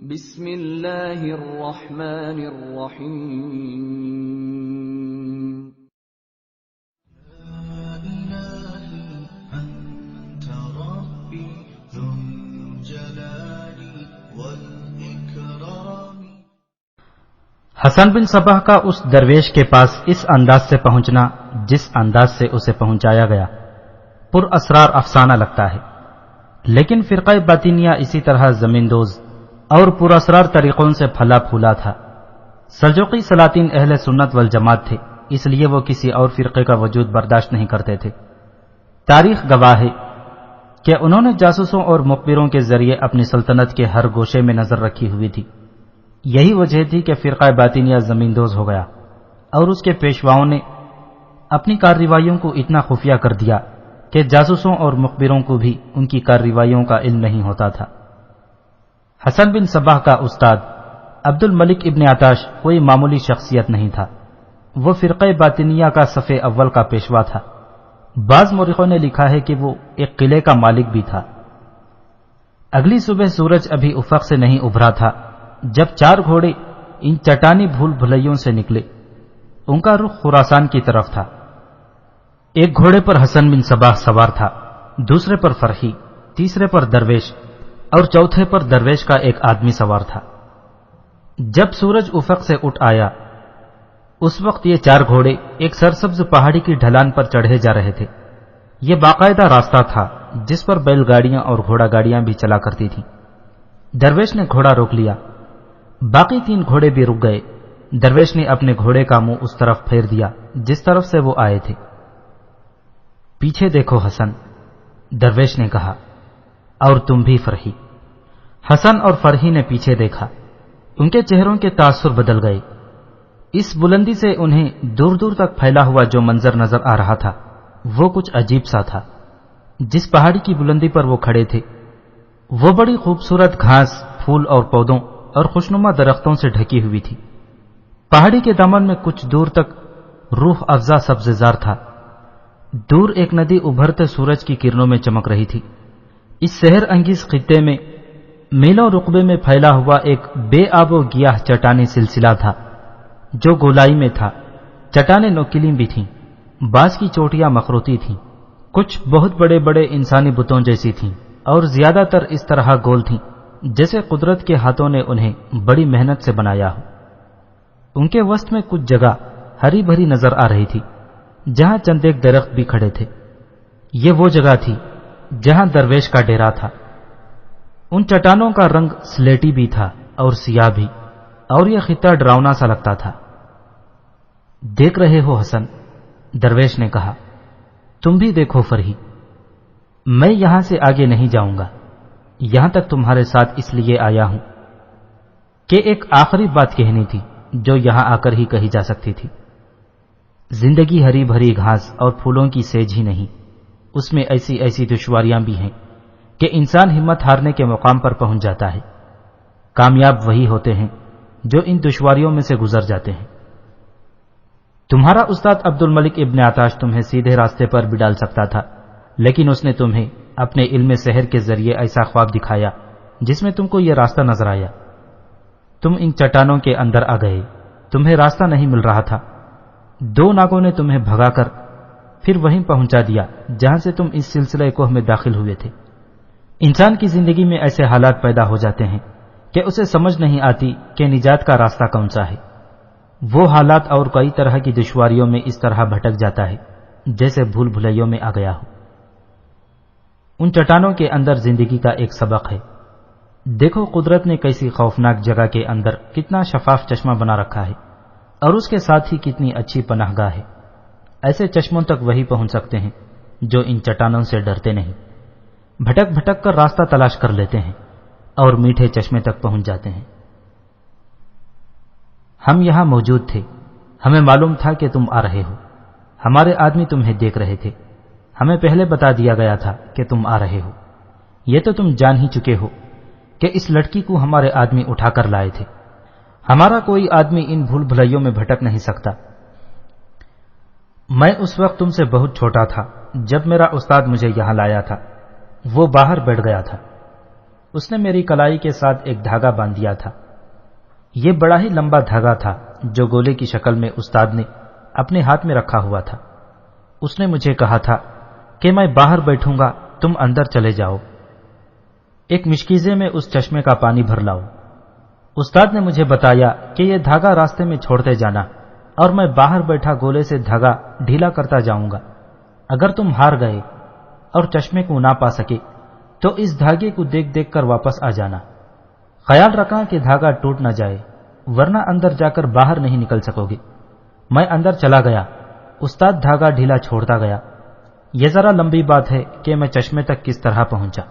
بسم اللہ الرحمن الرحیم حسن بن صباح کا اس درویش کے پاس اس انداز سے پہنچنا جس انداز سے اسے پہنچایا گیا پر اسرار افسانہ لگتا ہے، لیکن فرقہ باطنیہ اسی طرح زمین دوز اور پر اسرار طریقوں سے پھلا پھولا تھا۔ سلجوقی سلاطین اہل سنت والجماعت تھے، اس لیے وہ کسی اور فرقے کا وجود برداشت نہیں کرتے تھے۔ تاریخ گواہ ہے کہ انہوں نے جاسوسوں اور مخبروں کے ذریعے اپنی سلطنت کے ہر گوشے میں نظر رکھی ہوئی تھی۔ یہی وجہ تھی کہ فرقہ باطنیہ زمین دوز ہو گیا اور اس کے پیشواؤں نے اپنی کارروائیوں کو اتنا خفیہ کر دیا کہ جاسوسوں اور مخبروں کو بھی ان کی کارروائیوں کا علم نہیں ہوتا تھا۔ حسن بن صباح کا استاد عبد الملک ابن عطاش کوئی معمولی شخصیت نہیں تھا، وہ فرقہ باطنیہ کا صف اول کا پیشوا تھا۔ بعض مورخوں نے لکھا ہے کہ وہ ایک قلعے کا مالک بھی تھا۔ اگلی صبح سورج ابھی افق سے نہیں ابھرا تھا جب 4 گھوڑے ان چٹانی بھول بھلیوں سے نکلے۔ ان کا رخ خراسان کی طرف تھا۔ ایک گھوڑے پر حسن بن صباح سوار تھا، دوسرے پر فرحی، تیسرے پر درویش اور چوتھے پر درویش کا ایک آدمی سوار تھا۔ جب سورج افق سے اٹھ آیا اس وقت یہ 4 گھوڑے ایک سرسبز پہاڑی کی ڈھلان پر چڑھے جا رہے تھے۔ یہ باقاعدہ راستہ تھا جس پر بیل گاڑیاں اور گھوڑا گاڑیاں بھی چلا کرتی تھیں۔ درویش نے گھوڑا روک لیا، باقی 3 گھوڑے بھی رک گئے۔ درویش نے اپنے گھوڑے کا منہ اس طرف پھیر دیا جس طرف سے وہ آئے تھے۔ پیچھے دیکھو حسن، درویش نے کہا، اور تم بھی فرحی۔ حسن اور فرحی نے پیچھے دیکھا، ان کے چہروں کے تاثر بدل گئے۔ اس بلندی سے انہیں دور دور تک پھیلا ہوا جو منظر نظر آ رہا تھا وہ کچھ عجیب سا تھا۔ جس پہاڑی کی بلندی پر وہ کھڑے تھے وہ بڑی خوبصورت گھاس، پھول اور پودوں اور خوشنما درختوں سے ڈھکی ہوئی تھی۔ پہاڑی کے دامن میں کچھ دور تک روح افزا سبززار تھا۔ دور ایک ندی ابھرتے سورج کی کرنوں میں چمک رہی تھی۔ اس سحر انگیز خطے میں میلوں رقبے میں پھیلا ہوا ایک بے آب و گیاہ چٹانی سلسلہ تھا جو گولائی میں تھا۔ چٹانیں نوکیلی بھی تھیں، بعض کی چوٹیاں مخروطی تھیں، کچھ بہت بڑے بڑے انسانی بتوں جیسی تھیں اور زیادہ تر اس طرح گول تھیں جیسے قدرت کے ہاتھوں نے انہیں بڑی محنت سے بنایا ہو۔ ان کے وسط میں کچھ جگہ ہری بھری نظر آ رہی تھی جہاں چند ایک درخت بھی کھڑے تھے۔ یہ وہ جگہ تھی جہاں درویش کا ڈیرا تھا۔ ان چٹانوں کا رنگ سلیٹی بھی تھا اور سیاہ بھی، اور یہ خطہ ڈراؤنا سا لگتا تھا۔ دیکھ رہے ہو حسن، درویش نے کہا، تم بھی دیکھو فرحی۔ میں یہاں سے آگے نہیں جاؤں گا، یہاں تک تمہارے ساتھ اس لیے آیا ہوں کہ ایک آخری بات کہنی تھی جو یہاں آ کر ہی کہی جا سکتی تھی۔ زندگی ہری بھری گھاس اور پھولوں کی سیج ہی نہیں، اس میں ایسی ایسی دشواریاں بھی ہیں کہ انسان ہمت ہارنے کے مقام پر پہنچ جاتا ہے۔ کامیاب وہی ہوتے ہیں جو ان دشواریوں میں سے گزر جاتے ہیں۔ تمہارا استاد عبد الملک ابن عطاش تمہیں سیدھے راستے پر بھی ڈال سکتا تھا، لیکن اس نے تمہیں اپنے علم سحر کے ذریعے ایسا خواب دکھایا جس میں تم کو یہ راستہ نظر آیا۔ تم ان چٹانوں کے اندر آ گئے، تمہیں راستہ نہیں مل رہا تھا۔ 2 ناگوں نے تمہیں بھگا کر پھر وہیں پہنچا دیا جہاں سے تم اس سلسلہ کوہ میں داخل ہوئے تھے۔ انسان کی زندگی میں ایسے حالات پیدا ہو جاتے ہیں کہ اسے سمجھ نہیں آتی کہ نجات کا راستہ کون سا ہے۔ وہ حالات اور کئی طرح کی دشواریوں میں اس طرح بھٹک جاتا ہے جیسے بھول بھلیوں میں آ گیا ہو۔ ان چٹانوں کے اندر زندگی کا ایک سبق ہے۔ دیکھو قدرت نے کیسی خوفناک جگہ کے اندر کتنا شفاف چشمہ بنا رکھا ہے اور اس کے ساتھ ہی کتنی اچھی پناہ گاہ ہے۔ ایسے چشموں تک وہی پہنچ سکتے ہیں جو ان چٹانوں سے ڈرتے نہیں، بھٹک بھٹک کر راستہ تلاش کر لیتے ہیں اور میٹھے چشمے تک پہنچ جاتے ہیں۔ ہم یہاں موجود تھے، ہمیں معلوم تھا کہ تم آ رہے ہو، ہمارے آدمی تمہیں دیکھ رہے تھے، ہمیں پہلے بتا دیا گیا تھا کہ تم آ رہے ہو۔ یہ تو تم جان ہی چکے ہو کہ اس لڑکی کو ہمارے آدمی اٹھا کر لائے تھے۔ ہمارا کوئی آدمی ان بھول بھلائیوں میں بھٹک نہیں سکتا۔ میں اس وقت تم سے بہت چھوٹا تھا جب میرا استاد مجھے یہاں لایا تھا، وہ باہر بیٹھ گیا تھا۔ اس نے میری کلائی کے ساتھ ایک دھاگا باندھ دیا تھا۔ یہ بڑا ہی لمبا دھاگا تھا جو گولے کی شکل میں استاد نے اپنے ہاتھ میں رکھا ہوا تھا۔ اس نے مجھے کہا تھا کہ میں باہر بیٹھوں گا، تم اندر چلے جاؤ، ایک مشکیزے میں اس چشمے کا پانی بھر لاؤ۔ استاد نے مجھے بتایا کہ یہ دھاگا راستے میں چھوڑتے جانا اور میں باہر بیٹھا گولے سے دھاگا ڈھیلا کرتا جاؤں گا۔ اگر تم ہار گئے اور چشمے کو نہ پا سکے تو اس دھاگے کو دیکھ دیکھ کر واپس آ جانا۔ خیال رکھنا کہ دھاگا ٹوٹ نہ جائے، ورنہ اندر جا کر باہر نہیں نکل سکو گے۔ میں اندر چلا گیا، استاد دھاگا ڈھیلا چھوڑتا گیا۔ یہ ذرا لمبی بات ہے کہ میں چشمے تک کس طرح پہنچا۔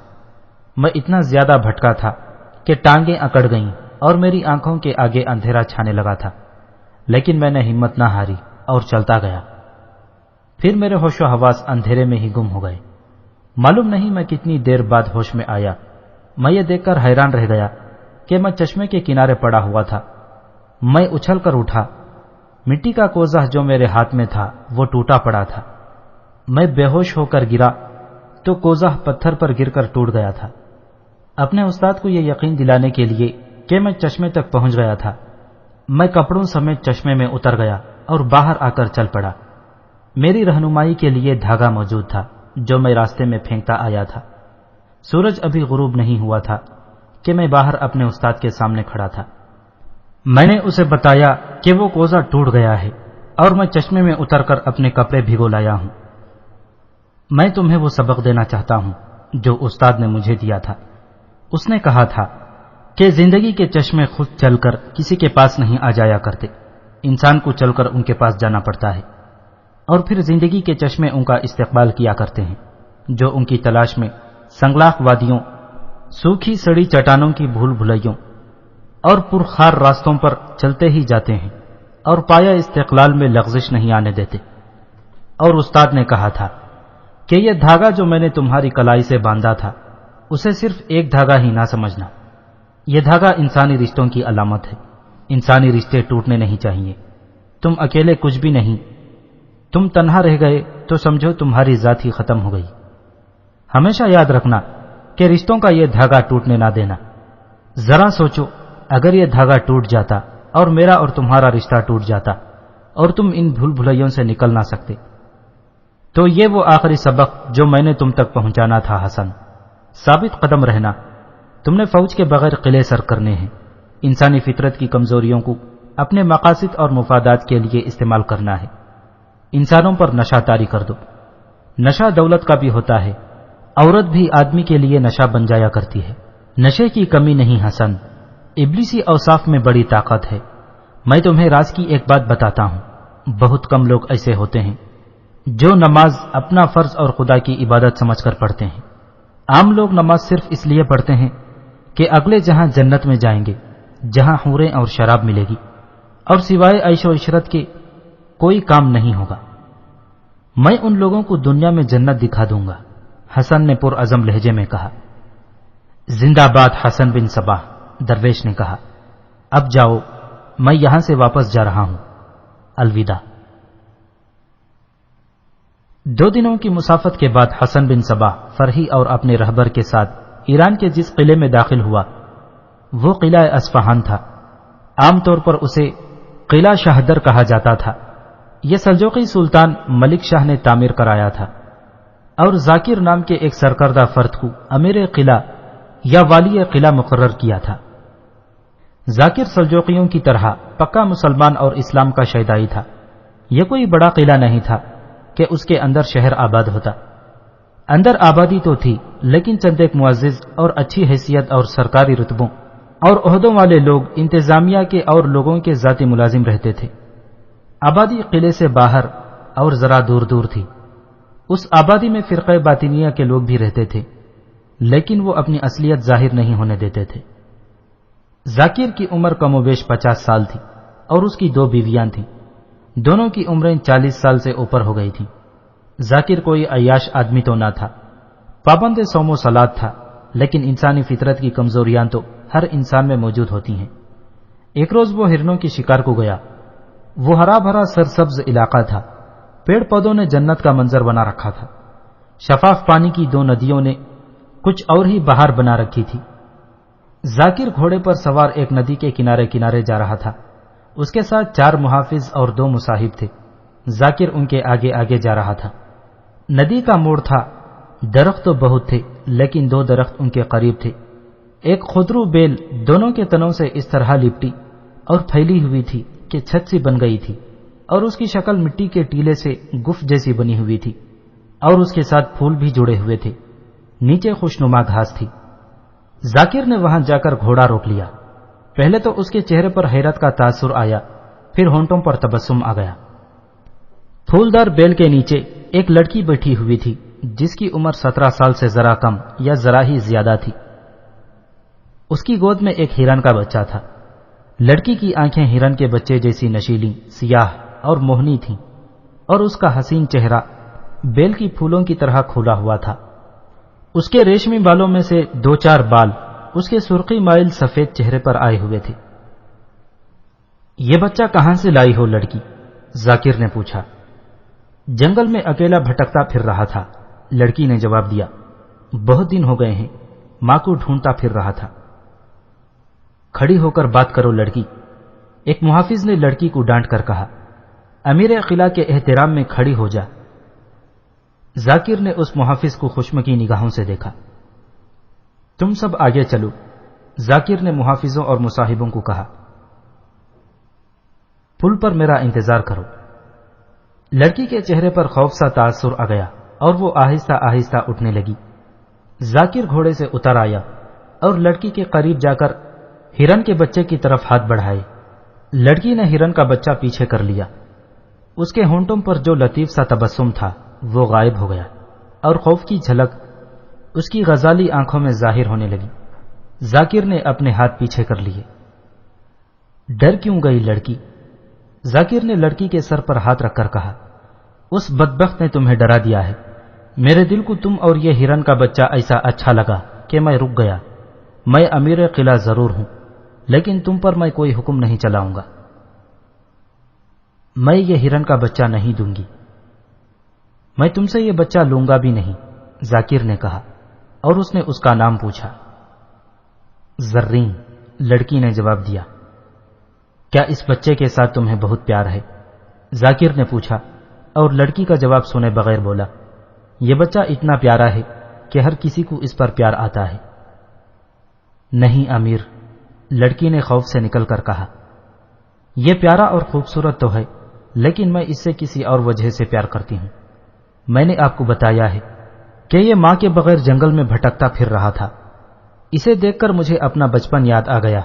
میں اتنا زیادہ بھٹکا تھا کہ ٹانگیں اکڑ گئیں اور میری آنکھوں کے آگے اندھیرا چھانے لگا تھا، لیکن میں نے ہمت نہ ہاری اور چلتا گیا۔ پھر میرے ہوش و حواس اندھیرے میں ہی گم ہو گئے۔ معلوم نہیں میں کتنی دیر بعد ہوش میں آیا۔ میں یہ دیکھ کر حیران رہ گیا کہ میں چشمے کے کنارے پڑا ہوا تھا۔ میں اچھل کر اٹھا۔ مٹی کا کوزہ جو میرے ہاتھ میں تھا وہ ٹوٹا پڑا تھا۔ میں بے ہوش ہو کر گرا تو کوزہ پتھر پر گر کر ٹوٹ گیا تھا۔ اپنے استاد کو یہ یقین دلانے کے لیے کہ میں چشمے تک پہنچ گیا تھا، میں کپڑوں سمیت چشمے میں اتر گیا اور باہر آ کر چل پڑا۔ میری رہنمائی کے لیے دھاگا موجود تھا جو میں راستے میں پھینکتا آیا تھا۔ سورج ابھی غروب نہیں ہوا تھا کہ میں باہر اپنے استاد کے سامنے کھڑا تھا۔ میں نے اسے بتایا کہ وہ کوزہ ٹوٹ گیا ہے اور میں چشمے میں اتر کر اپنے کپڑے بھگو لایا ہوں۔ میں تمہیں وہ سبق دینا چاہتا ہوں جو استاد نے مجھے دیا تھا۔ اس نے کہا تھا کہ زندگی کے چشمے خود چل کر کسی کے پاس نہیں آ جایا کرتے، انسان کو چل کر ان کے پاس جانا پڑتا ہے، اور پھر زندگی کے چشمے ان کا استقبال کیا کرتے ہیں جو ان کی تلاش میں سنگلاخ وادیوں، سوکھی سڑی چٹانوں کی بھول بھلائیوں اور پرخار راستوں پر چلتے ہی جاتے ہیں اور پایا استقلال میں لغزش نہیں آنے دیتے۔ اور استاد نے کہا تھا کہ یہ دھاگا جو میں نے تمہاری کلائی سے باندھا تھا اسے صرف ایک دھاگا ہی نہ سمجھنا، یہ دھاگا انسانی رشتوں کی علامت ہے۔ انسانی رشتے ٹوٹنے نہیں چاہیے۔ تم اکیلے کچھ بھی نہیں، تم تنہا رہ گئے تو سمجھو تمہاری ذات ہی ختم ہو گئی۔ ہمیشہ یاد رکھنا کہ رشتوں کا یہ دھاگا ٹوٹنے نہ دینا۔ ذرا سوچو، اگر یہ دھاگا ٹوٹ جاتا اور میرا اور تمہارا رشتہ ٹوٹ جاتا اور تم ان بھول بھلائیوں سے نکل نہ سکتے، تو یہ وہ آخری سبق جو میں نے تم تک پہنچانا تھا حسن۔ ثابت قدم رہنا۔ تم نے فوج کے بغیر قلعے سر کرنے ہیں۔ انسانی فطرت کی کمزوریوں کو اپنے مقاصد اور مفادات کے لیے استعمال کرنا ہے۔ انسانوں پر نشہ طاری کر دو۔ نشہ دولت کا بھی ہوتا ہے، عورت بھی آدمی کے لیے نشہ بن جایا کرتی ہے۔ نشے کی کمی نہیں حسن، ابلیسی اوصاف میں بڑی طاقت ہے۔ میں تمہیں راز کی ایک بات بتاتا ہوں، بہت کم لوگ ایسے ہوتے ہیں جو نماز اپنا فرض اور خدا کی عبادت سمجھ کر پڑھتے ہیں۔ عام لوگ نماز صرف اس لیے پڑھتے ہیں کہ اگلے جہاں جنت میں جائیں گے، جہاں حوریں اور شراب ملے گی، اور سوائے عیش و عشرت کے کوئی کام نہیں ہوگا۔ میں ان لوگوں کو دنیا میں جنت دکھا دوں گا، حسن نے پرعزم لہجے میں کہا۔ زندہ باد حسن بن صباح، درویش نے کہا۔ اب جاؤ، میں یہاں سے واپس جا رہا ہوں، الوداع۔ 2 دنوں کی مسافت کے بعد حسن بن صباح فرحی اور اپنے رہبر کے ساتھ ایران کے جس قلعے میں داخل ہوا وہ قلعہ اصفہان تھا۔ عام طور پر اسے قلعہ شاہدر کہا جاتا تھا۔ یہ سلجوقی سلطان ملک شاہ نے تعمیر کرایا تھا اور ذاکر نام کے ایک سرکردہ فرد کو امیر قلعہ یا والی قلعہ مقرر کیا تھا۔ ذاکر سلجوقیوں کی طرح پکا مسلمان اور اسلام کا شیدائی تھا۔ یہ کوئی بڑا قلعہ نہیں تھا کہ اس کے اندر شہر آباد ہوتا۔ اندر آبادی تو تھی، لیکن چند ایک معزز اور اچھی حیثیت اور سرکاری رتبوں اور عہدوں والے لوگ انتظامیہ کے اور لوگوں کے ذاتی ملازم رہتے تھے۔ آبادی قلعے سے باہر اور ذرا دور دور تھی۔ اس آبادی میں فرقہ باطنیہ کے لوگ بھی رہتے تھے، لیکن وہ اپنی اصلیت ظاہر نہیں ہونے دیتے تھے۔ ذاکر کی عمر کم و بیش 50 سال تھی اور اس کی 2 بیویاں تھیں۔ دونوں کی عمریں 40 سال سے اوپر ہو گئی تھیں۔ ذاکر کوئی عیاش آدمی تو نہ تھا، پابند صوم و صلات تھا، لیکن انسانی فطرت کی کمزوریاں تو ہر انسان میں موجود ہوتی ہیں۔ ایک روز وہ ہرنوں کی شکار کو گیا۔ وہ ہرا بھرا سرسبز علاقہ تھا، پیڑ پودوں نے جنت کا منظر بنا رکھا تھا۔ شفاف پانی کی 2 ندیوں نے کچھ اور ہی بہار بنا رکھی تھی۔ ذاکر گھوڑے پر سوار ایک ندی کے کنارے کنارے جا رہا تھا. اس کے ساتھ 4 محافظ اور 2 مصاحب تھے. ذاکر ان کے آگے آگے جا رہا تھا. ندی کا موڑ تھا. درخت تو بہت تھے لیکن 2 درخت ان کے قریب تھے. ایک خودرو بیل دونوں کے تنوں سے اس طرح لپٹی اور پھیلی ہوئی تھی کہ چھت سی بن گئی تھی اور اس کی شکل مٹی کے ٹیلے سے گف جیسی بنی ہوئی تھی اور اس کے ساتھ پھول بھی جڑے ہوئے تھے. نیچے خوشنما گھاس تھی. ذاکر نے وہاں جا کر گھوڑا روک لیا. پہلے تو اس کے چہرے پر حیرت کا تاثر آیا, پھر ہونٹوں پر تبسم آ گیا. پھولدار بیل کے نیچے ایک لڑکی بیٹھی ہوئی تھی جس کی عمر 17 سال سے ذرا کم یا ذرا ہی زیادہ تھی. اس کی گود میں ایک ہرن کا بچہ تھا. لڑکی کی آنکھیں ہرن کے بچے جیسی نشیلی, سیاہ اور موہنی تھیں اور اس کا حسین چہرہ بیل کی پھولوں کی طرح کھلا ہوا تھا. اس کے ریشمی بالوں میں سے 2-4 بال اس کے سرخی مائل سفید چہرے پر آئے ہوئے تھے. یہ بچہ کہاں سے لائی ہو لڑکی؟ ذاکر نے پوچھا. جنگل میں اکیلا بھٹکتا پھر رہا تھا, لڑکی نے جواب دیا. بہت دن ہو گئے ہیں, ماں کو ڈھونڈتا پھر رہا تھا. کھڑی ہو کر بات کرو لڑکی, ایک محافظ نے لڑکی کو ڈانٹ کر کہا. امیر قلعہ کے احترام میں کھڑی ہو جا. ذاکر نے اس محافظ کو خشمگی نگاہوں سے دیکھا. تم سب آگے چلو, ذاکر نے محافظوں اور مصاحبوں کو کہا. پل پر میرا انتظار کرو. لڑکی کے چہرے پر خوف سا تاثر آ گیا اور وہ آہستہ آہستہ اٹھنے لگی. ذاکر گھوڑے سے اتر آیا اور لڑکی کے قریب جا کر ہرن کے بچے کی طرف ہاتھ بڑھائے. لڑکی نے ہرن کا بچہ پیچھے کر لیا. اس کے ہونٹوں پر جو لطیف سا تبسم تھا وہ غائب ہو گیا اور خوف کی جھلک اس کی غزالی آنکھوں میں ظاہر ہونے لگی. ذاکر نے اپنے ہاتھ پیچھے کر لیے. ڈر کیوں گئی لڑکی؟ ذاکر نے لڑکی کے سر پر ہاتھ رکھ کر کہا. اس بدبخت نے تمہیں ڈرا دیا ہے. میرے دل کو تم اور یہ ہرن کا بچہ ایسا اچھا لگا کہ میں رک گیا. میں امیر قلعہ ضرور ہوں لیکن تم پر میں کوئی حکم نہیں چلاؤں گا. میں یہ ہرن کا بچہ نہیں دوں گی. میں تم سے یہ بچہ لوں گا بھی نہیں, ذاکر نے کہا اور اس نے اس کا نام پوچھا. زرین, لڑکی نے جواب دیا. کیا اس بچے کے ساتھ تمہیں بہت پیار ہے؟ ذاکر نے پوچھا اور لڑکی کا جواب سنے بغیر بولا. یہ بچہ اتنا پیارا ہے کہ ہر کسی کو اس پر پیار آتا ہے. نہیں امیر, لڑکی نے خوف سے نکل کر کہا. یہ پیارا اور خوبصورت تو ہے لیکن میں اس سے کسی اور وجہ سے پیار کرتی ہوں. میں نے آپ کو بتایا ہے کہ یہ ماں کے بغیر جنگل میں بھٹکتا پھر رہا تھا. اسے دیکھ کر مجھے اپنا بچپن یاد آ گیا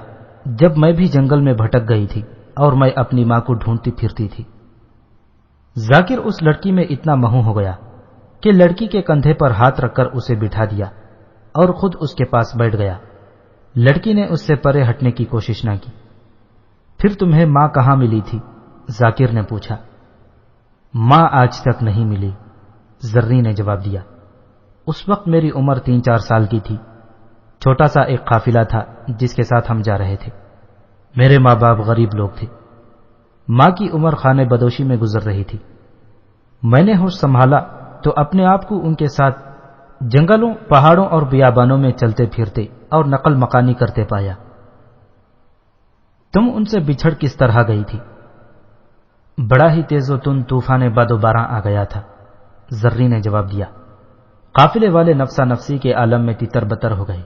جب میں بھی جنگل میں بھٹک گئی تھی اور میں اپنی ماں کو ڈھونڈتی پھرتی تھی. ذاکر اس لڑکی میں اتنا مہو ہو گیا کہ لڑکی کے کندھے پر ہاتھ رکھ کر اسے بٹھا دیا اور خود اس کے پاس بیٹھ گیا. لڑکی نے اس سے پرے ہٹنے کی کوشش نہ کی. پھر تمہیں ماں کہاں ملی تھی؟ ذاکر نے پوچھا. ماں آج تک نہیں ملی, زرین نے جواب دیا. اس وقت میری عمر 3-4 سال کی تھی. چھوٹا سا ایک قافلہ تھا جس کے ساتھ ہم جا رہے تھے. میرے ماں باپ غریب لوگ تھے. ماں کی عمر خانے بدوشی میں گزر رہی تھی. میں نے ہوش سنبھالا تو اپنے آپ کو ان کے ساتھ جنگلوں, پہاڑوں اور بیابانوں میں چلتے پھرتے اور نقل مکانی کرتے پایا. تم ان سے بچھڑ کس طرح گئی تھی؟ بڑا ہی تیز و تند طوفان باد و باراں آ گیا تھا, زرین نے جواب دیا. قافلے والے نفسا نفسی کے عالم میں تتر بتر ہو گئے.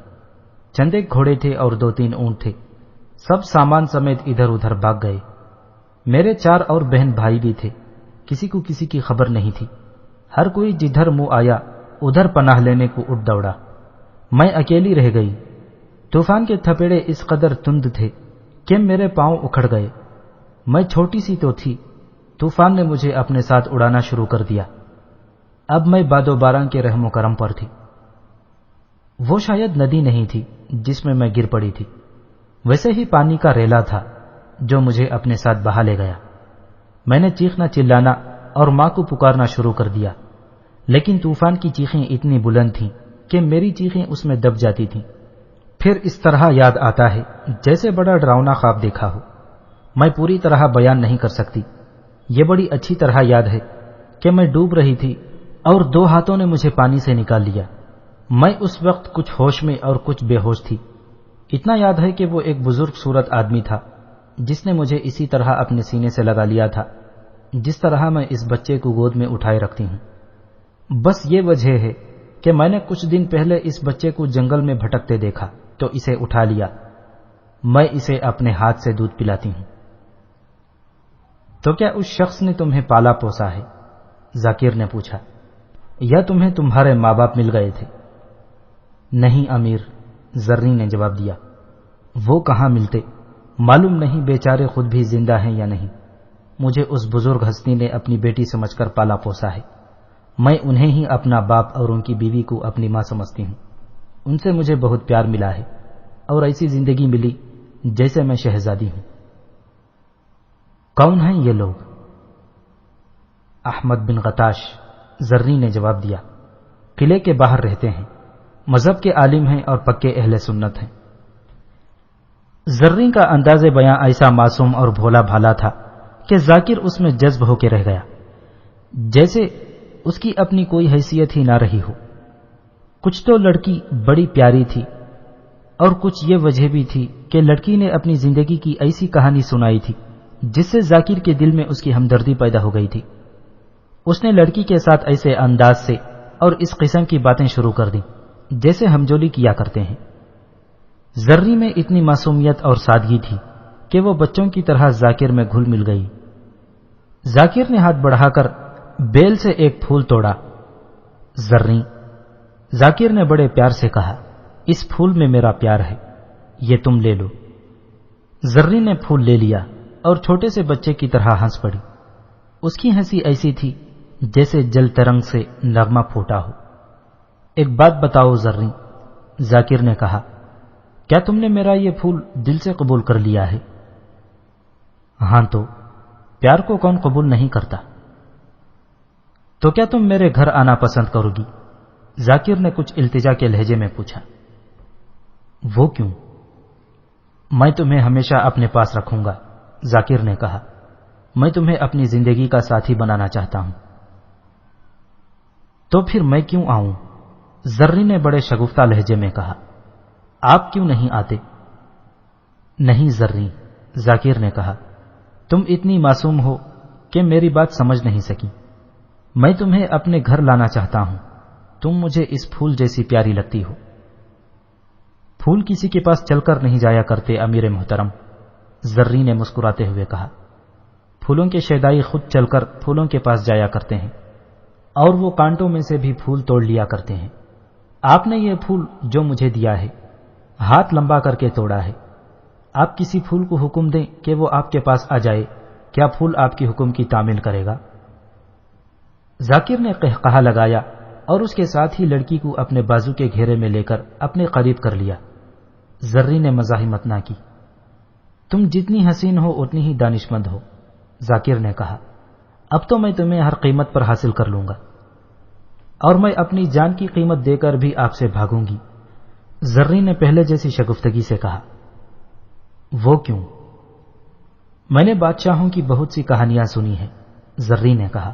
چند ایک گھوڑے تھے اور 2-3 اونٹ تھے. سب سامان سمیت ادھر ادھر بھاگ گئے. میرے 4 اور بہن بھائی بھی تھے. کسی کو کسی کی خبر نہیں تھی. ہر کوئی جدھر منہ آیا ادھر پناہ لینے کو اٹھ دوڑا. میں اکیلی رہ گئی. طوفان کے تھپیڑے اس قدر تند تھے کہ میرے پاؤں اکھڑ گئے. میں چھوٹی سی تو تھی. طوفان نے مجھے اپنے ساتھ اڑانا شروع کر دیا. اب میں باد و باراں کے رحم و کرم پر تھی. وہ شاید ندی نہیں تھی جس میں گر پڑی تھی, ویسے ہی پانی کا ریلا تھا جو مجھے اپنے ساتھ بہا لے گیا. میں نے چیخنا چلانا اور ماں کو پکارنا شروع کر دیا, لیکن طوفان کی چیخیں اتنی بلند تھیں کہ میری چیخیں اس میں دب جاتی تھیں. پھر اس طرح یاد آتا ہے جیسے بڑا ڈراؤنا خواب دیکھا ہو. میں پوری طرح بیان نہیں کر سکتی. یہ بڑی اچھی طرح یاد ہے کہ میں ڈوب رہی تھی اور 2 ہاتھوں نے مجھے پانی سے نکال لیا. میں اس وقت کچھ ہوش میں اور کچھ بے ہوش تھی. اتنا یاد ہے کہ وہ ایک بزرگ صورت آدمی تھا جس نے مجھے اسی طرح اپنے سینے سے لگا لیا تھا جس طرح میں اس بچے کو گود میں اٹھائے رکھتی ہوں۔ بس یہ وجہ ہے کہ میں نے کچھ دن پہلے اس بچے کو جنگل میں بھٹکتے دیکھا تو اسے اٹھا لیا۔ میں اسے اپنے ہاتھ سے دودھ پلاتی ہوں۔ تو کیا اس شخص نے تمہیں پالا پوسا ہے؟ ذاکر نے پوچھا۔ یا تمہیں تمہارے ماں باپ مل گئے تھے؟ نہیں امیر، زرین نے جواب دیا۔ وہ کہاں ملتے، معلوم نہیں بیچارے خود بھی زندہ ہیں یا نہیں۔ مجھے اس بزرگ ہستی نے اپنی بیٹی سمجھ کر پالا پوسا ہے۔ میں انہیں ہی اپنا باپ اور ان کی بیوی کو اپنی ماں سمجھتی ہوں۔ ان سے مجھے بہت پیار ملا ہے اور ایسی زندگی ملی جیسے میں شہزادی ہوں۔ کون ہیں یہ لوگ؟ احمد بن غتاش، زرین نے جواب دیا۔ قلعے کے باہر رہتے ہیں، مذہب کے عالم ہیں اور پکے اہل سنت ہیں۔ زرین کا انداز بیاں ایسا معصوم اور بھولا بھالا تھا کہ ذاکر اس میں جذب ہو کے رہ گیا، جیسے اس کی اپنی کوئی حیثیت ہی نہ رہی ہو۔ کچھ تو لڑکی بڑی پیاری تھی اور کچھ یہ وجہ بھی تھی کہ لڑکی نے اپنی زندگی کی ایسی کہانی سنائی تھی جس سے ذاکر کے دل میں اس کی ہمدردی پیدا ہو گئی تھی۔ اس نے لڑکی کے ساتھ ایسے انداز سے اور اس قسم کی باتیں شروع کر دیں جیسے ہمجولی کیا کرتے ہیں۔ زرری میں اتنی معصومیت اور سادگی تھی کہ وہ بچوں کی طرح ذاکر میں گھل مل گئی۔ ذاکر نے ہاتھ بڑھا کر بیل سے ایک پھول توڑا۔ زرری، ذاکر نے بڑے پیار سے کہا، اس پھول میں میرا پیار ہے، یہ تم لے لو۔ زرری نے پھول لے لیا اور چھوٹے سے بچے کی طرح ہنس پڑی۔ اس کی ہنسی ایسی تھی جیسے جل ترنگ سے نغمہ پھوٹا ہو۔ ایک بات بتاؤ زرری، ذاکر نے کہا، کیا تم نے میرا یہ پھول دل سے قبول کر لیا ہے؟ ہاں، تو پیار کو کون قبول نہیں کرتا؟ تو کیا تم میرے گھر آنا پسند کرو گی؟ ذاکر نے کچھ التجا کے لہجے میں پوچھا۔ وہ کیوں؟ میں تمہیں ہمیشہ اپنے پاس رکھوں گا، ذاکر نے کہا۔ میں تمہیں اپنی زندگی کا ساتھی بنانا چاہتا ہوں۔ تو پھر میں کیوں آؤں؟ زرری نے بڑے شگفتہ لہجے میں کہا۔ آپ کیوں نہیں آتے؟ نہیں زرری، ذاکر نے کہا، تم اتنی معصوم ہو کہ میری بات سمجھ نہیں سکی۔ میں تمہیں اپنے گھر لانا چاہتا ہوں، تم مجھے اس پھول جیسی پیاری لگتی ہو۔ پھول کسی کے پاس چل کر نہیں جایا کرتے امیر محترم، زرری نے مسکراتے ہوئے کہا۔ پھولوں کے شیدائی خود چل کر پھولوں کے پاس جایا کرتے ہیں اور وہ کانٹوں میں سے بھی پھول توڑ لیا کرتے ہیں۔ آپ نے یہ پھول جو مجھے دیا ہے ہاتھ لمبا کر کے توڑا ہے۔ آپ کسی پھول کو حکم دیں کہ وہ آپ کے پاس آ جائے، کیا پھول آپ کی حکم کی تعمیل کرے گا؟ ذاکر نے قہقہا لگایا اور اس کے ساتھ ہی لڑکی کو اپنے بازو کے گھیرے میں لے کر اپنے قریب کر لیا۔ زرری نے مزاحمت نہ کی۔ تم جتنی حسین ہو اتنی ہی دانشمند ہو، ذاکر نے کہا۔ اب تو میں تمہیں ہر قیمت پر حاصل کر لوں گا اور میں اپنی جان کی قیمت دے کر بھی آپ سے بھاگوں گی، زرری نے پہلے جیسی شگفتگی سے کہا۔ وہ کیوں؟ میں نے بادشاہوں کی بہت سی کہانیاں سنی ہیں، زرری نے کہا۔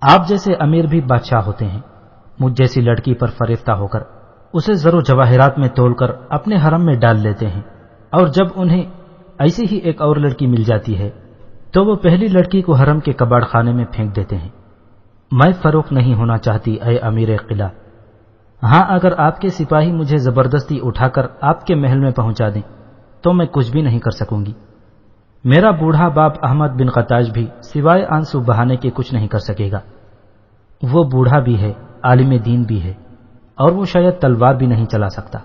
آپ جیسے امیر بھی بادشاہ ہوتے ہیں، مجھ جیسی لڑکی پر فریفتہ ہو کر اسے زر و جواہرات میں تول کر اپنے حرم میں ڈال لیتے ہیں، اور جب انہیں ایسی ہی ایک اور لڑکی مل جاتی ہے تو وہ پہلی لڑکی کو حرم کے کباڑ خانے میں پھینک دیتے ہیں۔ میں فروخت نہیں ہونا چاہتی اے امیر قلعہ۔ ہاں، اگر آپ کے سپاہی مجھے زبردستی اٹھا کر آپ کے محل میں پہنچا دیں تو میں کچھ بھی نہیں کر سکوں گی۔ میرا بوڑھا باپ احمد بن غتاش بھی سوائے آنسو بہانے کے کچھ نہیں کر سکے گا۔ وہ بوڑھا بھی ہے، عالم دین بھی ہے، اور وہ شاید تلوار بھی نہیں چلا سکتا۔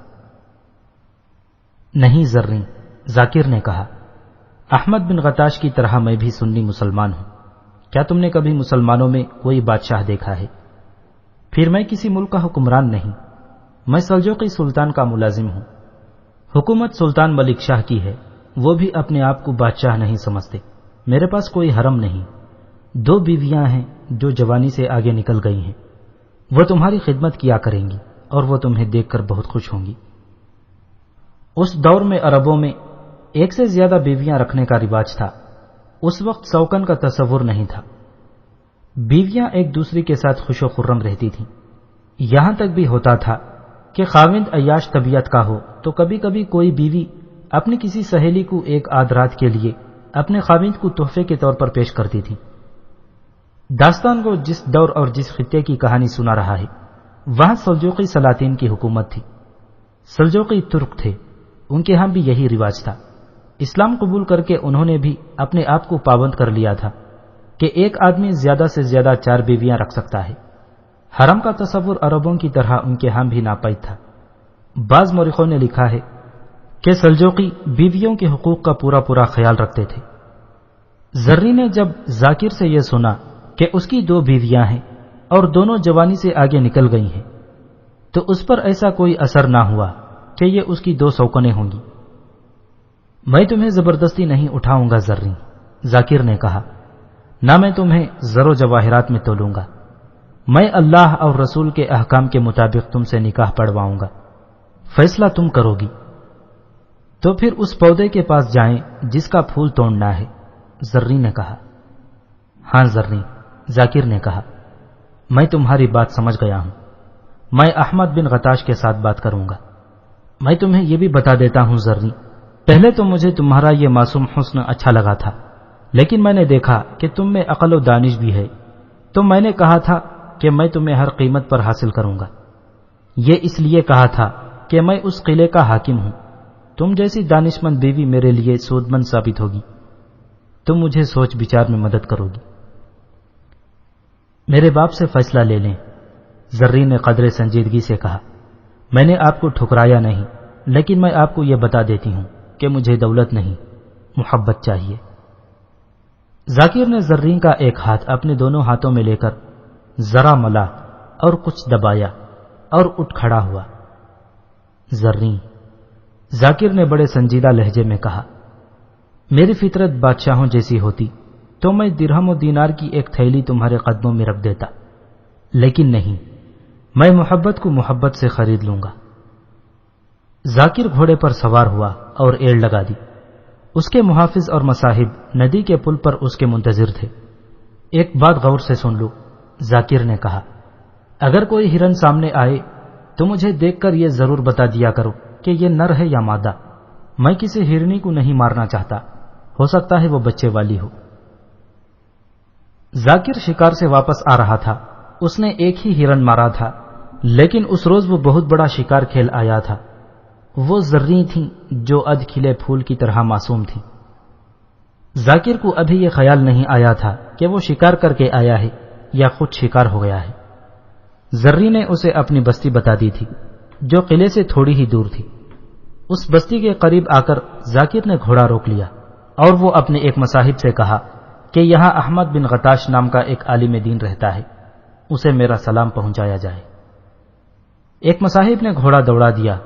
نہیں زرین، ذاکر نے کہا، احمد بن غتاش کی طرح میں بھی سنی مسلمان ہوں۔ کیا تم نے کبھی مسلمانوں میں کوئی بادشاہ دیکھا ہے؟ پھر میں کسی ملک کا حکمران نہیں، میں سلجوقی سلطان کا ملازم ہوں۔ حکومت سلطان ملک شاہ کی ہے، وہ بھی اپنے آپ کو بادشاہ نہیں سمجھتے۔ میرے پاس کوئی حرم نہیں، 2 بیویاں ہیں جو جوانی سے آگے نکل گئی ہیں، وہ تمہاری خدمت کیا کریں گی اور وہ تمہیں دیکھ کر بہت خوش ہوں گی۔ اس دور میں عربوں میں 1 سے زیادہ بیویاں رکھنے کا رواج تھا۔ اس وقت سوکن کا تصور نہیں تھا۔ بیویاں ایک دوسری کے ساتھ خوش و خرم رہتی تھیں۔ یہاں تک بھی ہوتا تھا کہ خاوند عیاش طبیعت کا ہو تو کبھی کبھی کوئی بیوی اپنی کسی سہیلی کو ایک آدھ رات کے لیے اپنے خاوند کو تحفے کے طور پر پیش کرتی تھی۔ داستان کو جس دور اور جس خطے کی کہانی سنا رہا ہے وہاں سلجوقی سلاطین کی حکومت تھی۔ سلجوقی ترک تھے، ان کے ہاں بھی یہی رواج تھا۔ اسلام قبول کر کے انہوں نے بھی اپنے آپ کو پابند کر لیا تھا کہ ایک آدمی زیادہ سے زیادہ 4 بیویاں رکھ سکتا ہے۔ حرم کا تصور عربوں کی طرح ان کے ہاں بھی ناپید تھا۔ بعض مورخوں نے لکھا ہے کہ سلجوقی بیویوں کے حقوق کا پورا خیال رکھتے تھے۔ زرری نے جب ذاکر سے یہ سنا کہ اس کی 2 بیویاں ہیں اور دونوں جوانی سے آگے نکل گئی ہیں تو اس پر ایسا کوئی اثر نہ ہوا کہ یہ اس کی 2 سوکنیں ہوں گی۔ میں تمہیں زبردستی نہیں اٹھاؤں گا زرری، ذاکر نے کہا، نہ میں تمہیں زر و جواہرات میں تولوں گا، میں اللہ اور رسول کے احکام کے مطابق تم سے نکاح پڑھواؤں گا، فیصلہ تم کرو گی۔ تو پھر اس پودے کے پاس جائیں جس کا پھول توڑنا ہے، زرری نے کہا۔ ہاں زرری، ذاکر نے کہا، میں تمہاری بات سمجھ گیا ہوں، میں احمد بن غتاش کے ساتھ بات کروں گا۔ میں تمہیں یہ بھی بتا دیتا ہوں زرری، پہلے تو مجھے تمہارا یہ معصوم حسن اچھا لگا تھا، لیکن میں نے دیکھا کہ تم میں عقل و دانش بھی ہے، تو میں نے کہا تھا کہ میں تمہیں ہر قیمت پر حاصل کروں گا۔ یہ اس لیے کہا تھا کہ میں اس قلعے کا حاکم ہوں، تم جیسی دانشمند بیوی میرے لیے سودمند ثابت ہوگی، تم مجھے سوچ بچار میں مدد کرو گی۔ میرے باپ سے فیصلہ لے لیں، زرری نے قدر سنجیدگی سے کہا، میں نے آپ کو ٹھکرایا نہیں، لیکن میں آپ کو یہ بتا دیتی ہوں کہ مجھے دولت نہیں، محبت چاہیے۔ ذاکر نے زرین کا ایک ہاتھ اپنے دونوں ہاتھوں میں لے کر ذرا ملا اور کچھ دبایا اور اٹھ کھڑا ہوا۔ زرین، ذاکر نے بڑے سنجیدہ لہجے میں کہا، میری فطرت بادشاہوں جیسی ہوتی تو میں درہم و دینار کی ایک تھیلی تمہارے قدموں میں رکھ دیتا، لیکن نہیں، میں محبت کو محبت سے خرید لوں گا۔ ذاکر گھوڑے پر سوار ہوا اور ایڑ لگا دی۔ اس کے محافظ اور مصاحب ندی کے پل پر اس کے منتظر تھے۔ ایک بات غور سے سن لو، ذاکر نے کہا، اگر کوئی ہرن سامنے آئے تو مجھے دیکھ کر یہ ضرور بتا دیا کرو کہ یہ نر ہے یا مادہ، میں کسی ہرنی کو نہیں مارنا چاہتا، ہو سکتا ہے وہ بچے والی ہو۔ ذاکر شکار سے واپس آ رہا تھا، اس نے ایک ہی ہرن مارا تھا، لیکن اس روز وہ بہت بڑا شکار کھیل آیا تھا۔ وہ زریں تھیں جو ادھ کھلے پھول کی طرح معصوم تھیں۔ ذاکر کو ابھی یہ خیال نہیں آیا تھا کہ وہ شکار کر کے آیا ہے یا خود شکار ہو گیا ہے۔ زریں نے اسے اپنی بستی بتا دی تھی جو قلعے سے تھوڑی ہی دور تھی۔ اس بستی کے قریب آ کر ذاکر نے گھوڑا روک لیا اور وہ اپنے ایک مصاحب سے کہا کہ یہاں احمد بن غتاش نام کا ایک عالم دین رہتا ہے، اسے میرا سلام پہنچایا جائے۔ ایک مصاحب نے گھوڑا دوڑا دیا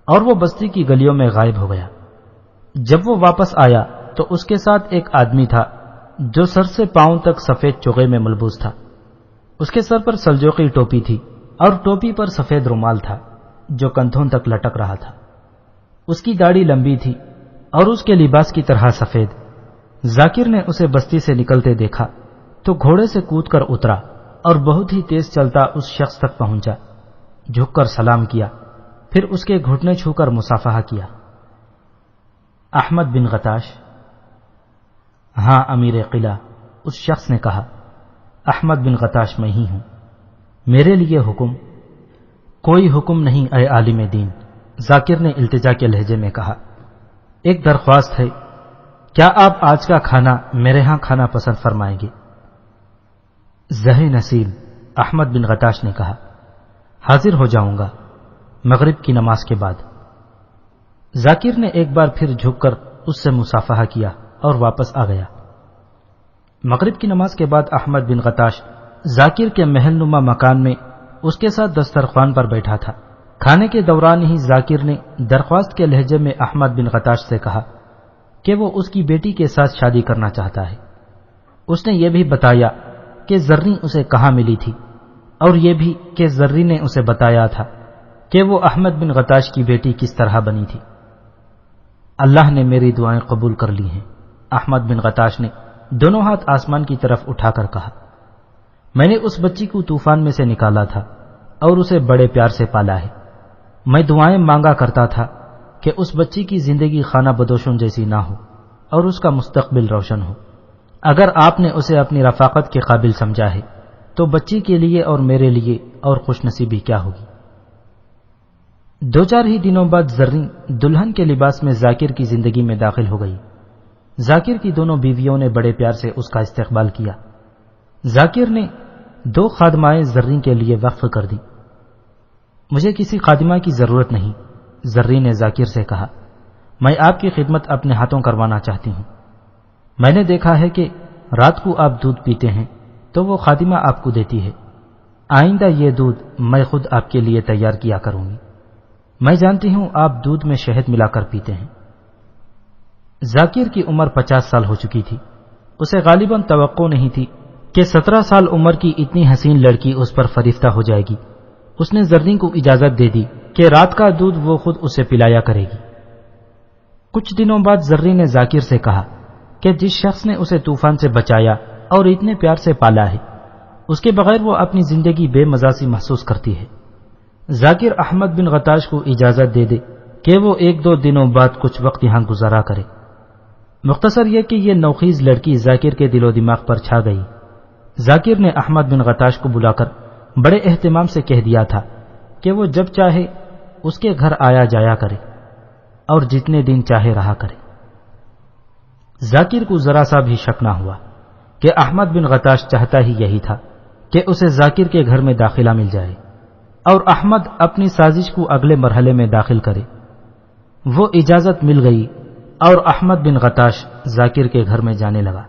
اور وہ بستی کی گلیوں میں غائب ہو گیا۔ جب وہ واپس آیا تو اس کے ساتھ ایک آدمی تھا جو سر سے پاؤں تک سفید چوغے میں ملبوس تھا۔ اس کے سر پر سلجوقی ٹوپی تھی اور ٹوپی پر سفید رومال تھا جو کندھوں تک لٹک رہا تھا۔ اس کی داڑھی لمبی تھی اور اس کے لباس کی طرح سفید۔ ذاکر نے اسے بستی سے نکلتے دیکھا تو گھوڑے سے کود کر اترا اور بہت ہی تیز چلتا اس شخص تک پہنچا، جھک کر سلام کیا، پھر اس کے گھٹنے چھو کر مصافحہ کیا۔ احمد بن غتاش؟ ہاں امیر قلعہ، اس شخص نے کہا، احمد بن غتاش میں ہی ہوں، میرے لیے حکم؟ کوئی حکم نہیں اے عالم دین، ذاکر نے التجا کے لہجے میں کہا، ایک درخواست ہے، کیا آپ آج کا کھانا میرے ہاں کھانا پسند فرمائیں گے؟ زہ نصیب، احمد بن غتاش نے کہا، حاضر ہو جاؤں گا مغرب کی نماز کے بعد۔ ذاکر نے ایک بار پھر جھک کر اس سے مصافحہ کیا اور واپس آ گیا۔ مغرب کی نماز کے بعد احمد بن غتاش ذاکر کے محل نما مکان میں اس کے ساتھ دسترخوان پر بیٹھا تھا۔ کھانے کے دوران ہی ذاکر نے درخواست کے لہجے میں احمد بن غتاش سے کہا کہ وہ اس کی بیٹی کے ساتھ شادی کرنا چاہتا ہے۔ اس نے یہ بھی بتایا کہ زریں اسے کہاں ملی تھی اور یہ بھی کہ زریں نے اسے بتایا تھا کہ وہ احمد بن غتاش کی بیٹی کس طرح بنی تھی۔ اللہ نے میری دعائیں قبول کر لی ہیں، احمد بن غتاش نے دونوں ہاتھ آسمان کی طرف اٹھا کر کہا، میں نے اس بچی کو طوفان میں سے نکالا تھا، اور اسے بڑے پیار سے پالا ہے۔ میں دعائیں مانگا کرتا تھا کہ اس بچی کی زندگی خانہ بدوشوں جیسی نہ ہو اور اس کا مستقبل روشن ہو۔ اگر آپ نے اسے اپنی رفاقت کے قابل سمجھا ہے تو بچی کے لیے اور میرے لیے اور خوش نصیبی کیا ہوگی۔ 2-4 ہی دنوں بعد زرین دلہن کے لباس میں ذاکر کی زندگی میں داخل ہو گئی۔ ذاکر کی دونوں بیویوں نے بڑے پیار سے اس کا استقبال کیا۔ ذاکر نے 2 خادمائیں زرین کے لیے وقف کر دی۔ مجھے کسی خادمہ کی ضرورت نہیں، زرین نے ذاکر سے کہا، میں آپ کی خدمت اپنے ہاتھوں کروانا چاہتی ہوں۔ میں نے دیکھا ہے کہ رات کو آپ دودھ پیتے ہیں تو وہ خادمہ آپ کو دیتی ہے۔ آئندہ یہ دودھ میں خود آپ کے لیے تیار کیا کروں گی۔ میں جانتی ہوں آپ دودھ میں شہد ملا کر پیتے ہیں۔ ذاکر کی عمر 50 سال ہو چکی تھی۔ اسے غالباً توقع نہیں تھی کہ 17 سال عمر کی اتنی حسین لڑکی اس پر فریفتہ ہو جائے گی۔ اس نے زرین کو اجازت دے دی کہ رات کا دودھ وہ خود اسے پلایا کرے گی۔ کچھ دنوں بعد زرین نے ذاکر سے کہا کہ جس شخص نے اسے طوفان سے بچایا اور اتنے پیار سے پالا ہے، اس کے بغیر وہ اپنی زندگی بے مزہ سی محسوس کرتی ہے۔ ذاکر احمد بن غتاش کو اجازت دے دے کہ وہ 1-2 دنوں بعد کچھ وقت یہاں گزارا کرے۔ مختصر یہ کہ یہ نوخیز لڑکی ذاکر کے دل و دماغ پر چھا گئی۔ ذاکر نے احمد بن غتاش کو بلا کر بڑے اہتمام سے کہہ دیا تھا کہ وہ جب چاہے اس کے گھر آیا جایا کرے اور جتنے دن چاہے رہا کرے۔ ذاکر کو ذرا سا بھی شک نہ ہوا کہ احمد بن غتاش چاہتا ہی یہی تھا کہ اسے ذاکر کے گھر میں داخلہ مل جائے اور احمد اپنی سازش کو اگلے مرحلے میں داخل کرے۔ وہ اجازت مل گئی اور احمد بن غتاش ذاکر کے گھر میں جانے لگا۔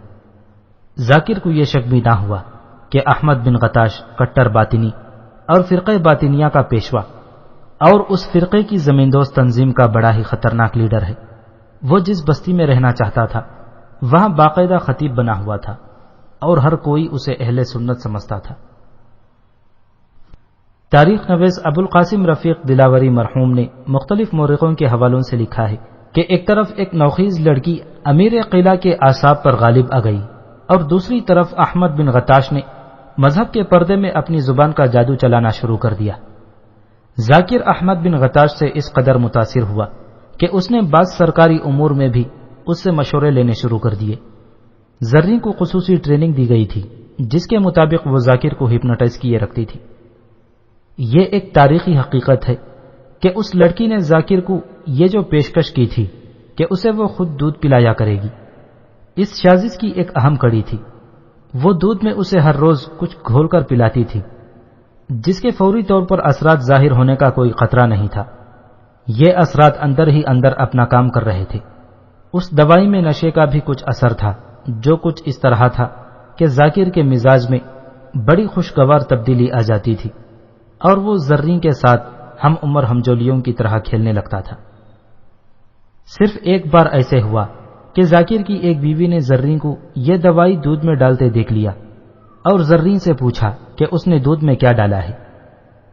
ذاکر کو یہ شک بھی نہ ہوا کہ احمد بن غتاش کٹر باطنی اور فرقہ باطنیہ کا پیشوا اور اس فرقے کی زمیندوز تنظیم کا بڑا ہی خطرناک لیڈر ہے۔ وہ جس بستی میں رہنا چاہتا تھا وہاں باقاعدہ خطیب بنا ہوا تھا اور ہر کوئی اسے اہل سنت سمجھتا تھا۔ تاریخ نویس ابو القاسم رفیق دلاوری مرحوم نے مختلف مورخوں کے حوالوں سے لکھا ہے کہ ایک طرف ایک نوخیز لڑکی امیر قلعہ کے اعصاب پر غالب آ گئی اور دوسری طرف احمد بن غتاش نے مذہب کے پردے میں اپنی زبان کا جادو چلانا شروع کر دیا۔ ذاکر احمد بن غتاش سے اس قدر متاثر ہوا کہ اس نے بعض سرکاری امور میں بھی اس سے مشورے لینے شروع کر دیے۔ زرین کو خصوصی ٹریننگ دی گئی تھی جس کے مطابق وہ ذاکر کو ہپنوٹائز کیے رکھتی تھی۔ یہ ایک تاریخی حقیقت ہے کہ اس لڑکی نے ذاکر کو یہ جو پیشکش کی تھی کہ اسے وہ خود دودھ پلایا کرے گی، اس سازش کی ایک اہم کڑی تھی۔ وہ دودھ میں اسے ہر روز کچھ گھول کر پلاتی تھی جس کے فوری طور پر اثرات ظاہر ہونے کا کوئی خطرہ نہیں تھا۔ یہ اثرات اندر ہی اندر اپنا کام کر رہے تھے۔ اس دوائی میں نشے کا بھی کچھ اثر تھا جو کچھ اس طرح تھا کہ ذاکر کے مزاج میں بڑی خوشگوار تبدیلی آ جاتی تھی اور وہ زرین کے ساتھ ہم عمر ہمجولیوں کی طرح کھیلنے لگتا تھا۔ صرف ایک بار ایسے ہوا کہ ذاکر کی ایک بیوی نے زرین کو یہ دوائی دودھ میں ڈالتے دیکھ لیا اور زرین سے پوچھا کہ اس نے دودھ میں کیا ڈالا ہے۔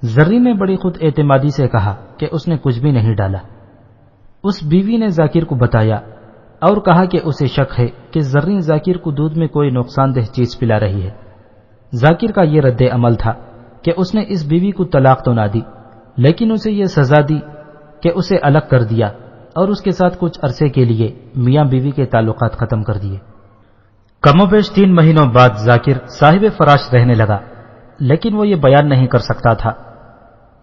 زرین نے بڑی خود اعتمادی سے کہا کہ اس نے کچھ بھی نہیں ڈالا۔ اس بیوی نے ذاکر کو بتایا اور کہا کہ اسے شک ہے کہ زرین ذاکر کو دودھ میں کوئی نقصان دہ چیز پلا رہی ہے۔ ذاکر کا یہ رد عمل تھا کہ اس نے اس بیوی کو طلاق تو نہ دی لیکن اسے یہ سزا دی کہ اسے الگ کر دیا اور اس کے ساتھ کچھ عرصے کے لیے میاں بیوی کے تعلقات ختم کر دیے۔ کم و بیش 3 مہینوں بعد ذاکر صاحب فراش رہنے لگا، لیکن وہ یہ بیان نہیں کر سکتا تھا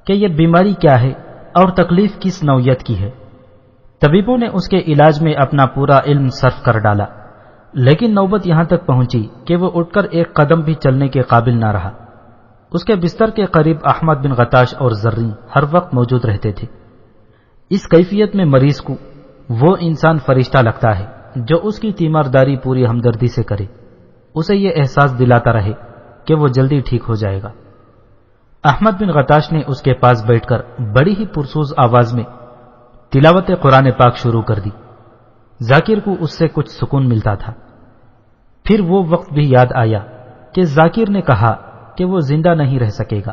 کہ یہ بیماری کیا ہے اور تکلیف کس نوعیت کی ہے۔ طبیبوں نے اس کے علاج میں اپنا پورا علم صرف کر ڈالا، لیکن نوبت یہاں تک پہنچی کہ وہ اٹھ کر ایک قدم بھی چلنے کے قابل نہ رہا۔ اس کے بستر کے قریب احمد بن غتاش اور زرین ہر وقت موجود رہتے تھے۔ اس کیفیت میں مریض کو وہ انسان فرشتہ لگتا ہے جو اس کی تیمارداری پوری ہمدردی سے کرے، اسے یہ احساس دلاتا رہے کہ وہ جلدی ٹھیک ہو جائے گا۔ احمد بن غتاش نے اس کے پاس بیٹھ کر بڑی ہی پرسوز آواز میں تلاوت قرآن پاک شروع کر دی۔ ذاکر کو اس سے کچھ سکون ملتا تھا۔ پھر وہ وقت بھی یاد آیا کہ ذاکر نے کہا کہ وہ زندہ نہیں رہ سکے گا۔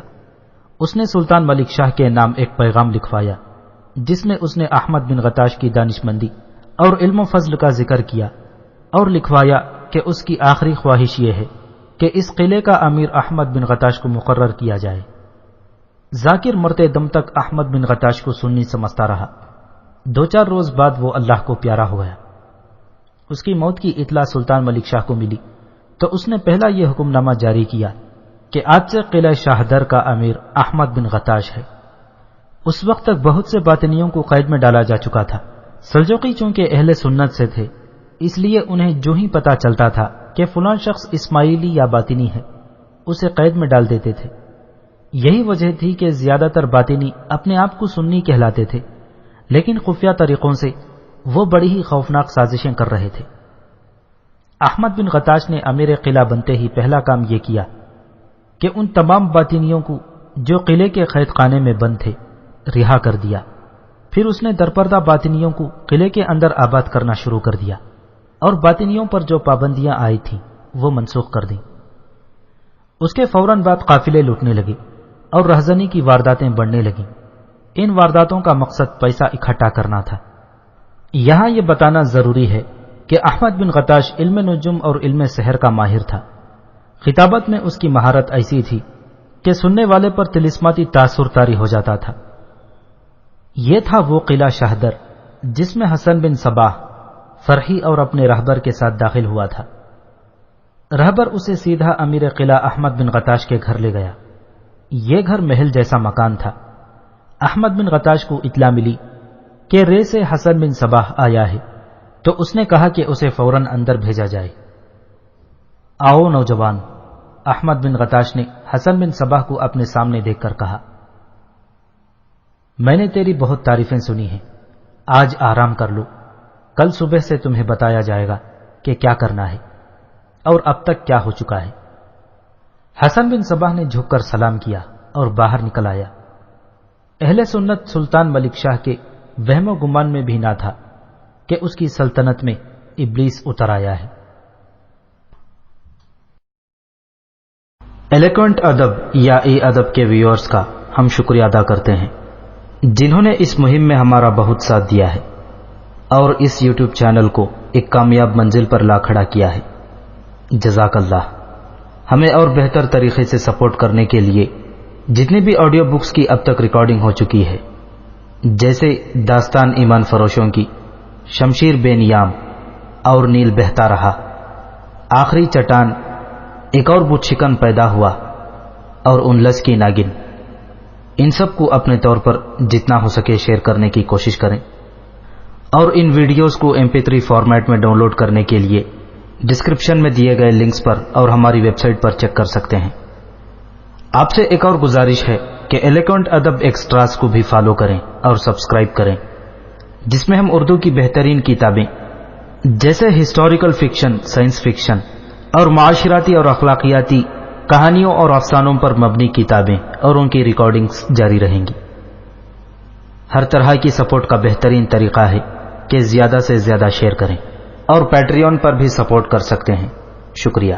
اس نے سلطان ملک شاہ کے نام ایک پیغام لکھوایا جس میں اس نے احمد بن غتاش کی دانشمندی اور علم و فضل کا ذکر کیا اور لکھوایا کہ اس کی آخری خواہش یہ ہے کہ اس قلعے کا امیر احمد بن غتاش کو مقرر کیا جائے۔ ذاکر مرتے دم تک احمد بن غتاش کو سنی سمجھتا رہا۔ 2-4 روز بعد وہ اللہ کو پیارا ہو گیا۔ اس کی موت کی اطلاع سلطان ملک شاہ کو ملی تو اس نے پہلا یہ حکم نامہ جاری کیا کہ آج سے قلعہ شاہدر کا امیر احمد بن غتاش ہے۔ اس وقت تک بہت سے باطنیوں کو قید میں ڈالا جا چکا تھا۔ سلجوقی چونکہ اہل سنت سے تھے، اس لیے انہیں جو ہی پتہ چلتا تھا کہ فلاں شخص اسماعیلی یا باطنی ہے، اسے قید میں ڈال دیتے تھے۔ یہی وجہ تھی کہ زیادہ تر باطنی اپنے آپ کو سنی کہلاتے تھے، لیکن خفیہ طریقوں سے وہ بڑی ہی خوفناک سازشیں کر رہے تھے۔ احمد بن غتاش نے امیر قلعہ بنتے ہی پہلا کام یہ کیا کہ ان تمام باطنیوں کو جو قلعے کے قید خانے میں بند تھے رہا کر دیا۔ پھر اس نے درپردہ باطنیوں کو قلعے کے اندر آباد کرنا شروع کر دیا اور باطنیوں پر جو پابندیاں آئی تھیں وہ منسوخ کر دیں۔ اس کے فوراً بعد قافلے لوٹنے لگے اور رہزنی کی وارداتیں بڑھنے لگیں۔ ان وارداتوں کا مقصد پیسہ اکٹھا کرنا تھا۔ یہاں یہ بتانا ضروری ہے کہ احمد بن غتاش علم نجوم اور علم سحر کا ماہر تھا۔ خطابت میں اس کی مہارت ایسی تھی کہ سننے والے پر طلسماتی تاثر طاری ہو جاتا تھا۔ یہ تھا وہ قلعہ شاہدر جس میں حسن بن صباح فرحی اور اپنے رہبر کے ساتھ داخل ہوا تھا۔ رہبر اسے سیدھا امیر قلعہ احمد بن غتاش کے گھر لے گیا۔ یہ گھر محل جیسا مکان تھا۔ احمد بن غتاش کو اطلاع ملی کہ رے سے حسن بن صباح آیا ہے، تو اس نے کہا کہ اسے فوراً اندر بھیجا جائے۔ آؤ نوجوان، احمد بن غتاش نے حسن بن صباح کو اپنے سامنے دیکھ کر کہا، میں نے تیری بہت تعریفیں سنی ہیں، آج آرام کر لو، کل صبح سے تمہیں بتایا جائے گا کہ کیا کرنا ہے اور اب تک کیا ہو چکا ہے۔ حسن بن صباح نے جھک کر سلام کیا اور باہر نکل آیا۔ اہل سنت سلطان ملک شاہ کے وہم و گمان میں بھی نہ تھا کہ اس کی سلطنت میں ابلیس اتر آیا ہے۔ ایلیکوینٹ ادب یا ای ادب کے ویورز کا ہم شکریہ ادا کرتے ہیں جنہوں نے اس مہم میں ہمارا بہت ساتھ دیا ہے اور اس یوٹیوب چینل کو ایک کامیاب منزل پر لا کھڑا کیا ہے۔ جزاک اللہ۔ ہمیں اور بہتر طریقے سے سپورٹ کرنے کے لیے جتنی بھی آڈیو بکس کی اب تک ریکارڈنگ ہو چکی ہے، جیسے داستان ایمان فروشوں کی شمشیر بے نیام اور نیل بہتا رہا، آخری چٹان، ایک اور بت شکن پیدا ہوا اور ان لس کی ناگن، ان سب کو اپنے طور پر جتنا ہو سکے شیئر کرنے کی کوشش کریں اور ان ویڈیوز کو MP3 فارمیٹ میں ڈاؤن لوڈ کرنے کے لیے ڈسکرپشن میں دیے گئے لنکس پر اور ہماری ویب سائٹ پر چیک کر سکتے ہیں۔ آپ سے ایک اور گزارش ہے کہ ایلیکوینٹ ادب ایکسٹراز کو بھی فالو کریں اور سبسکرائب کریں، جس میں ہم اردو کی بہترین کتابیں جیسے ہسٹوریکل فکشن، سائنس فکشن اور معاشراتی اور اخلاقیاتی کہانیوں اور افسانوں پر مبنی کتابیں اور ان کی ریکارڈنگز جاری رہیں گی۔ ہر طرح کی سپورٹ کا بہترین طریقہ ہے کہ زیادہ سے زیادہ شیئر کریں اور پیٹریون پر بھی سپورٹ کر سکتے ہیں۔ شکریہ۔